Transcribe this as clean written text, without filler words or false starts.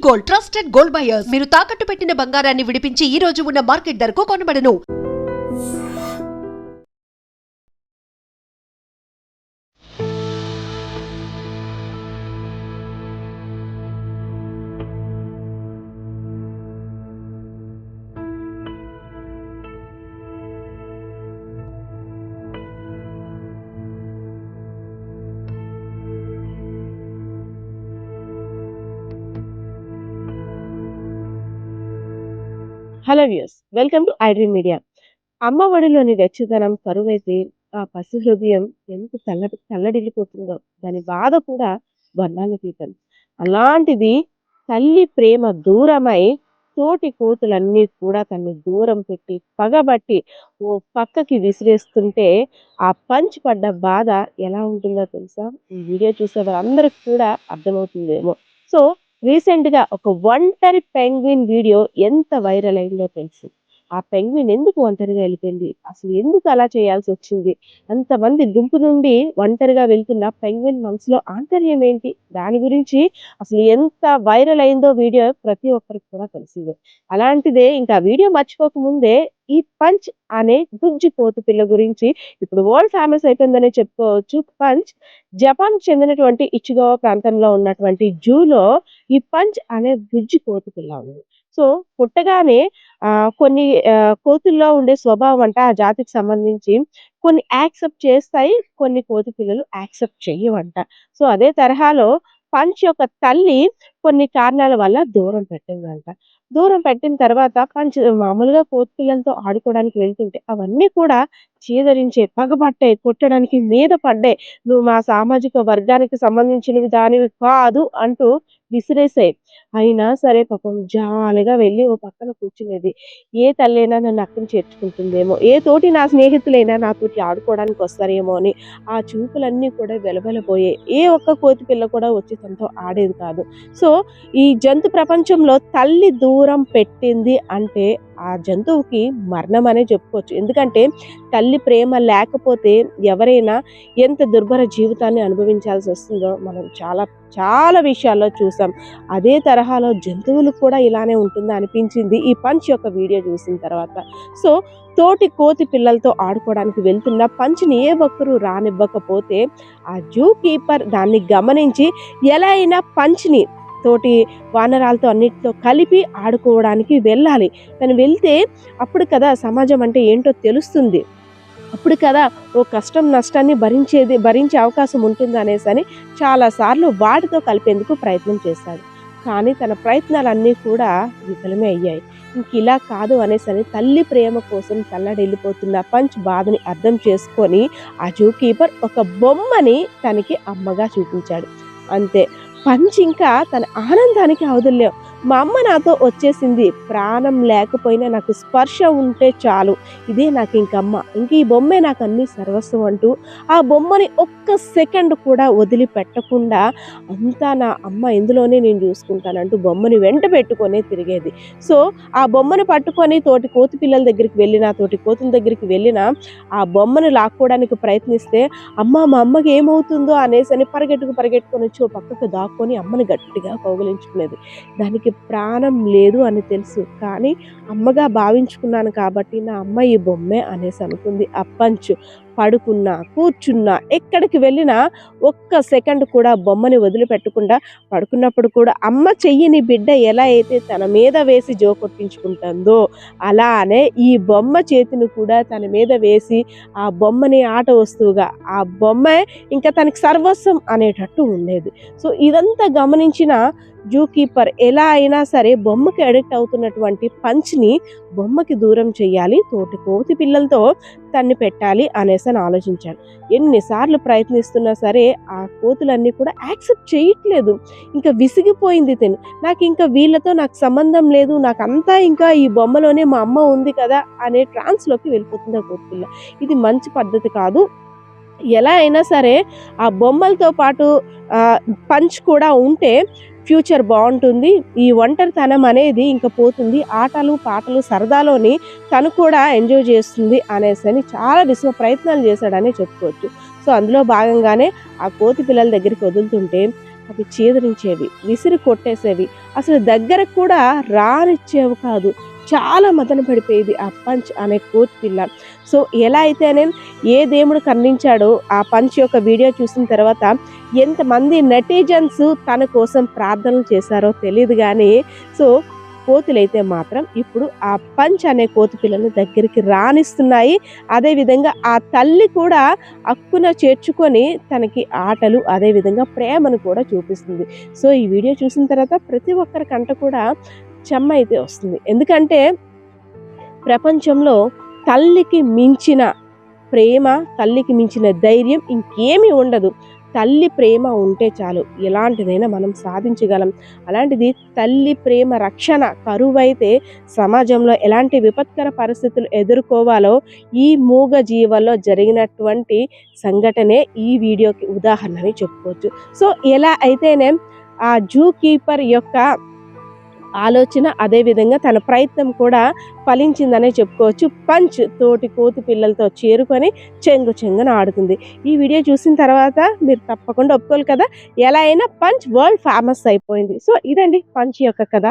Gold, trusted gold buyers. మీరు తాకట్టు పెట్టిన బంగారాన్ని విడిపించి ఈ రోజు ఉన్న మార్కెట్ ధరకు కొనబడను. Hello views, welcome to iDream Media. అమ్మ ఒడిలోని వెచ్చదనం కరువైతే ఆ పసి హృదయం ఎంత తల్లడిల్లిపోతుందో దాని బాధ కూడా వర్ణాలతీతం. అలాంటిది తల్లి ప్రేమ దూరమై తోటి కోతులన్నీ కూడా తన్ని దూరం పెట్టి పగబట్టి ఓ పక్కకి విసిరేస్తుంటే ఆ పంచ్ పడ్డ బాధ ఎలా ఉంటుందో తెలుసా? ఈ వీడియో చూసే వారందరికి కూడా అర్థమవుతుందేమో. సో రీసెంట్‌గా ఒక ఒంటరి పెంగ్విన్ వీడియో ఎంత వైరల్ అయిందో తెలుసు. ఆ పెంగ్విన్ ఎందుకు ఒంటరిగా వెళ్ళిపోయింది? అసలు ఎందుకు అలా చేయాల్సొచ్చింది? అంతమంది గుంపు నుండి ఒంటరిగా వెళ్తున్న పెంగ్విన్ మనసులో ఆంతర్యం ఏంటి? దాని గురించి అసలు ఎంత వైరల్ అయిందో వీడియో ప్రతి ఒక్కరికి కూడా తెలిసిందే. అలాంటిదే ఇంకా వీడియో మర్చిపోక ముందే ఈ పంచ్ అనే బుజ్జి కోతి పిల్ల గురించి ఇప్పుడు వరల్డ్ ఫేమస్ అయిపోయిందనే చెప్పుకోవచ్చు. పంచ్ జపాన్‌కి చెందినటువంటి ఇచిగావా ప్రాంతంలో ఉన్నటువంటి జూలో ఈ పంచ్ అనే బుజ్జి కోతి పిల్ల ఉంది. సో పుట్టగానే కొన్ని కోతుల్లో ఉండే స్వభావం అంట ఆ జాతికి సంబంధించి కొన్ని యాక్సెప్ట్ చేస్తాయి. కొన్ని కోతి పిల్లలు యాక్సెప్ట్ చెయ్యవంట. సో అదే తరహాలో పంచ్ యొక్క తల్లి కొన్ని కారణాల వల్ల దూరం పెట్టిందంట. దూరం పెట్టిన తర్వాత పంచ్ మామూలుగా కోతి పిల్లలతో ఆడుకోవడానికి వెళ్తుంటే అవన్నీ కూడా చీదరించే, పగబట్టాయి, కొట్టడానికి మీద పడ్డాయి. "నువ్వు మా సామాజిక వర్గానికి సంబంధించినవి దానివి కాదు" అంటూ విసిరేసాయి. అయినా సరే పాపం జాలిగా వెళ్ళి ఓ పక్కన కూర్చునేది. ఏ తల్లైనా నన్ను అక్కన చేర్చుకుంటుందేమో, ఏ తోటి నా స్నేహితులైనా నాతోటి ఆడుకోవడానికి వస్తారేమో అని ఆ చూపులన్నీ కూడా వెలవెలబోయాయి. ఏ ఒక్క కోతి పిల్ల కూడా వచ్చి తనతో ఆడేది కాదు. సో ఈ జంతు ప్రపంచంలో తల్లి దూరం పెట్టింది అంటే ఆ జంతువుకి మరణం అనే చెప్పుకోవచ్చు. ఎందుకంటే తల్లి ప్రేమ లేకపోతే ఎవరైనా ఎంత దుర్భర జీవితాన్ని అనుభవించాల్సి వస్తుందో మనం చాలా చాలా విషయాల్లో చూసాం. అదే తరహాలో జంతువులు కూడా ఇలానే ఉంటుందా అనిపించింది ఈ పంచ్ యొక్క వీడియో చూసిన తర్వాత. సో తోటి కోతి పిల్లలతో ఆడుకోవడానికి వెళ్తున్న పంచ్ని ఏ ఒక్కరూ రానివ్వకపోతే ఆ జూ కీపర్ దాన్ని గమనించి ఎలా అయినా పంచ్ని తోటి వానరాలతో అన్నిటితో కలిపి ఆడుకోవడానికి వెళ్ళాలి. తను వెళ్తే అప్పుడు కదా సమాజం అంటే ఏంటో తెలుస్తుంది. అప్పుడు కదా ఓ కష్టం నష్టాన్ని భరించే అవకాశం ఉంటుంది అనేసని చాలాసార్లు వాటితో కలిపేందుకు ప్రయత్నం చేశాడు. కానీ తన ప్రయత్నాలన్నీ కూడా విఫలమే అయ్యాయి. ఇంక ఇలా కాదు అనేసని తల్లి ప్రేమ కోసం తల్లడిల్లిపోతున్న పంచ్ బాధని అర్థం చేసుకొని ఆ జూ కీపర్ ఒక బొమ్మని తనకి అమ్మగా చూపించాడు. అంతే, పంచ్ ఇంకా తన ఆనందానికి అవధుల్లేవు. మా అమ్మ నాతో వచ్చేసింది, ప్రాణం లేకపోయినా నాకు స్పర్శ ఉంటే చాలు, ఇదే నాకు ఇంకమ్మ, ఇంక ఈ బొమ్మే నాకు అన్ని సర్వస్వం అంటూ ఆ బొమ్మని ఒక్క సెకండ్ కూడా వదిలిపెట్టకుండా అంతా నా అమ్మ ఇందులోనే నేను చూసుకుంటానంటూ బొమ్మని వెంట పెట్టుకొని తిరిగేది. సో ఆ బొమ్మను పట్టుకొని తోటి కోతి పిల్లల దగ్గరికి వెళ్ళినా, తోటి కోతుల దగ్గరికి వెళ్ళినా ఆ బొమ్మను లాక్కోవడానికి ప్రయత్నిస్తే అమ్మ మా అమ్మకి ఏమవుతుందో అనేసని పరిగెట్టుకొని వచ్చి ఓ పక్కకు దాక్కొని అమ్మని గట్టిగా కౌగిలించుకునేది. దానికి ప్రాణం లేదు అని తెలుసు, కానీ అమ్మగా భావించుకున్నాను కాబట్టి నా అమ్మ ఈ బొమ్మే అనేసి అనుకుంది. ఆ పంచ్ పడుకున్నా, కూర్చున్నా, ఎక్కడికి వెళ్ళినా ఒక్క సెకండ్ కూడా బొమ్మని వదిలిపెట్టకుండా పడుకున్నప్పుడు కూడా అమ్మ చెయ్యిని బిడ్డ ఎలా అయితే తన మీద వేసి జో కొట్టించుకుంటుందో అలానే ఈ బొమ్మ చేతిని కూడా తన మీద వేసి ఆ బొమ్మని ఆట వస్తువుగా ఆ బొమ్మ ఇంకా తనకి సర్వస్వం అనేటట్టు ఉండేది. సో ఇదంతా గమనించిన జూ కీపర్ ఎలా అయినా సరే బొమ్మకి అడిక్ట్ అవుతున్నటువంటి పంచ్ని బొమ్మకి దూరం చేయాలి, తోటి కోతి పిల్లలతో తన్ని పెట్టాలి అనేసి ఆలోచించాడు. ఎన్నిసార్లు ప్రయత్నిస్తున్నా సరే ఆ కోతులన్నీ కూడా యాక్సెప్ట్ చేయట్లేదు. ఇంకా విసిగిపోయింది తిను. నాకు ఇంకా వీళ్ళతో నాకు సంబంధం లేదు, నాకంతా ఇంకా ఈ బొమ్మలోనే మా అమ్మ ఉంది కదా అనే ట్రాన్స్లోకి వెళ్ళిపోతుంది ఆ కోతి పిల్ల. ఇది మంచి పద్ధతి కాదు. ఎలా అయినా సరే ఆ బొమ్మలతో పాటు పంచ్ కూడా ఉంటే ఫ్యూచర్ బాగుంటుంది, ఈ ఒంటరితనం అనేది ఇంకా పోతుంది, ఆటలు పాటలు సరదాలోని తను కూడా ఎంజాయ్ చేస్తుంది అనేసి చాలా విశ్వ ప్రయత్నాలు చేశాడని చెప్పుకోవచ్చు. సో అందులో భాగంగానే ఆ కోతి పిల్లల దగ్గరికి వదులుతుంటే అవి చీదరించేవి, విసిరి కొట్టేసేవి, అసలు దగ్గరకు కూడా రానిచ్చేవి కాదు. చాలా మదన పడిపోయేది ఆ పంచ్ అనే కోతి పిల్ల. సో ఎలా అయితేనే ఏ దేవుడు కరుణించాడో ఆ పంచ్ యొక్క వీడియో చూసిన తర్వాత ఎంతమంది నెటిజన్స్ తన కోసం ప్రార్థనలు చేశారో తెలియదు కానీ, సో కోతులైతే మాత్రం ఇప్పుడు ఆ పంచ్ అనే కోతి పిల్లని దగ్గరికి రానిస్తున్నాయి. అదేవిధంగా ఆ తల్లి కూడా హక్కున చేర్చుకొని తనకి ఆటలు అదేవిధంగా ప్రేమను కూడా చూపిస్తుంది. సో ఈ వీడియో చూసిన తర్వాత ప్రతి ఒక్కరి కంట కూడా చెమ్మ అయితే వస్తుంది. ఎందుకంటే ప్రపంచంలో తల్లికి మించిన ప్రేమ, తల్లికి మించిన ధైర్యం ఇంకేమీ ఉండదు. తల్లి ప్రేమ ఉంటే చాలు, ఎలాంటిదైనా మనం సాధించగలం. అలాంటిది తల్లి ప్రేమ రక్షణ కరువైతే సమాజంలో ఎలాంటి విపత్కర పరిస్థితులు ఎదుర్కోవాలో ఈ మూగ జీవాల్లో జరిగినటువంటి సంఘటనే ఈ వీడియోకి ఉదాహరణని చెప్పుకోవచ్చు. సో ఎలా అయితేనే ఆ జూ కీపర్ యొక్క ఆలోచన అదేవిధంగా తన ప్రయత్నం కూడా ఫలించిందనే చెప్పుకోవచ్చు. పంచ్ తోటి కోతి పిల్లలతో చేరుకొని చెంగున ఆడుతుంది. ఈ వీడియో చూసిన తర్వాత మీరు తప్పకుండా ఒప్పుకోవాలి కదా, ఎలా అయినా పంచ్ వరల్డ్ ఫేమస్ అయిపోయింది. సో ఇదండి పంచ్ యొక్క కథ.